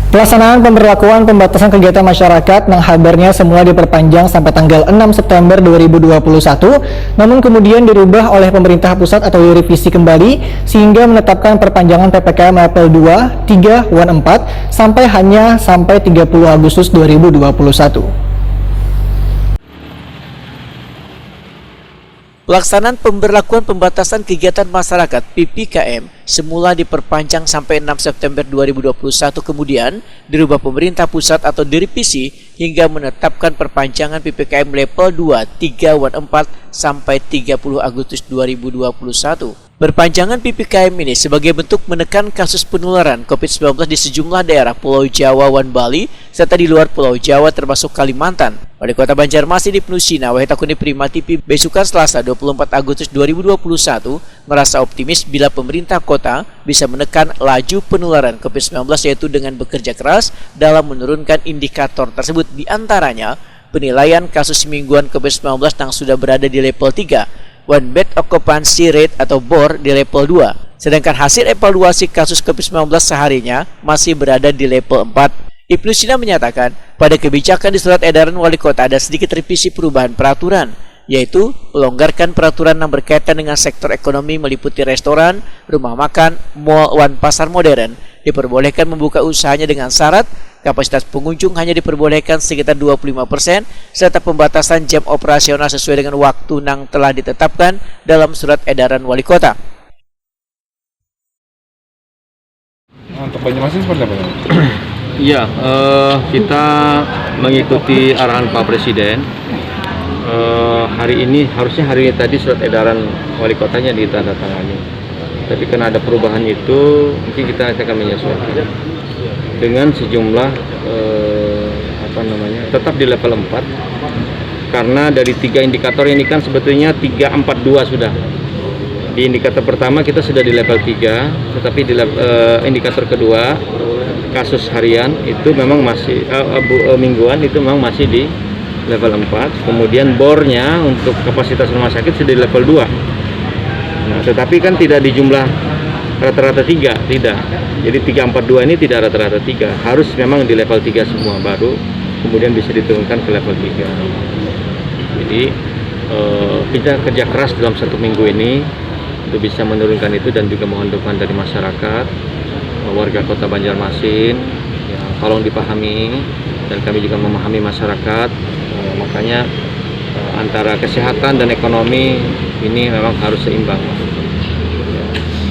Pelaksanaan pemberlakuan pembatasan kegiatan masyarakat yang kabarnya semula diperpanjang sampai tanggal 6 September 2021, namun kemudian dirubah oleh pemerintah pusat atau direvisi kembali sehingga menetapkan perpanjangan PPKM level 2, 3, 4 sampai 30 Agustus 2021. Pelaksanaan pemberlakuan pembatasan kegiatan masyarakat (PPKM) semula diperpanjang sampai 6 September 2021 kemudian dirubah pemerintah pusat atau direvisi hingga menetapkan perpanjangan PPKM level 2, 3, 4 sampai 30 Agustus 2021. Perpanjangan PPKM ini sebagai bentuk menekan kasus penularan COVID-19 di sejumlah daerah Pulau Jawa dan Bali serta di luar Pulau Jawa termasuk Kalimantan. Wali Kota Banjarmasin Ibnu Sina Wahitakuni Prima TV besukan Selasa 24 Agustus 2021 merasa optimis bila pemerintah kota bisa menekan laju penularan COVID-19 yaitu dengan bekerja keras dalam menurunkan indikator tersebut, diantaranya penilaian kasus mingguan COVID-19 yang sudah berada di level 3, One Bed Occupancy Rate atau BOR di level 2, sedangkan hasil evaluasi kasus COVID-19 seharinya masih berada di level 4. Ibnu Sina menyatakan, pada kebijakan di surat edaran wali kota ada sedikit revisi perubahan peraturan, yaitu melonggarkan peraturan yang berkaitan dengan sektor ekonomi meliputi restoran, rumah makan, mal, dan pasar modern, diperbolehkan membuka usahanya dengan syarat kapasitas pengunjung hanya diperbolehkan sekitar 25%, serta pembatasan jam operasional sesuai dengan waktu yang telah ditetapkan dalam surat edaran wali kota. Untuk Banjarmasin seperti apa? Iya, kita mengikuti arahan Pak Presiden. Hari ini tadi surat edaran wali kotanya ditandatangani. Tapi karena ada perubahan itu, mungkin kita akan menyesuaikan dengan sejumlah tetap di level 4 karena dari 3 indikator ini kan sebetulnya 342 sudah. Di indikator pertama kita sudah di level 3, tetapi di indikator kedua kasus harian itu memang masih mingguan itu memang masih di level 4. Kemudian bornya untuk kapasitas rumah sakit sudah di level 2. Nah, tetapi kan tidak di jumlah rata-rata 3, tidak. Jadi 342 ini tidak rata-rata 3, harus memang di level 3 semua, baru kemudian bisa diturunkan ke level 3. Jadi kita kerja keras dalam 1 minggu ini untuk bisa menurunkan itu dan juga mohon dukungan dari masyarakat, warga kota Banjarmasin, ya, tolong dipahami dan kami juga memahami masyarakat, makanya antara kesehatan dan ekonomi ini memang harus seimbang.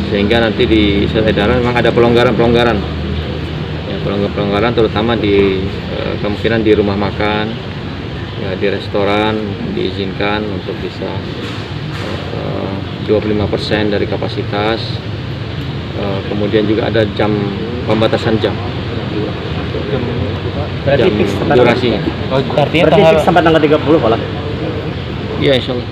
Sehingga nanti di surat edaran memang ada pelonggaran-pelonggaran, ya, pelonggaran terutama di kemungkinan di rumah makan, ya, di restoran diizinkan untuk bisa 25% dari kapasitas, kemudian juga ada jam pembatasan jam durasinya. Berarti sampai tanggal 30 malah. Iya, insya Allah.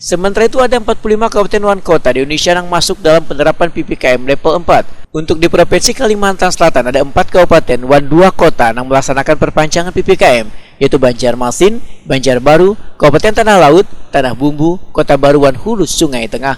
Sementara itu ada 45 kabupaten dan kota di Indonesia yang masuk dalam penerapan PPKM level 4. Untuk di Provinsi Kalimantan Selatan ada 4 kabupaten dan 2 kota yang melaksanakan perpanjangan PPKM, yaitu Banjarmasin, Banjarbaru, Kabupaten Tanah Laut, Tanah Bumbu, Kota Baru dan Hulu Sungai Tengah.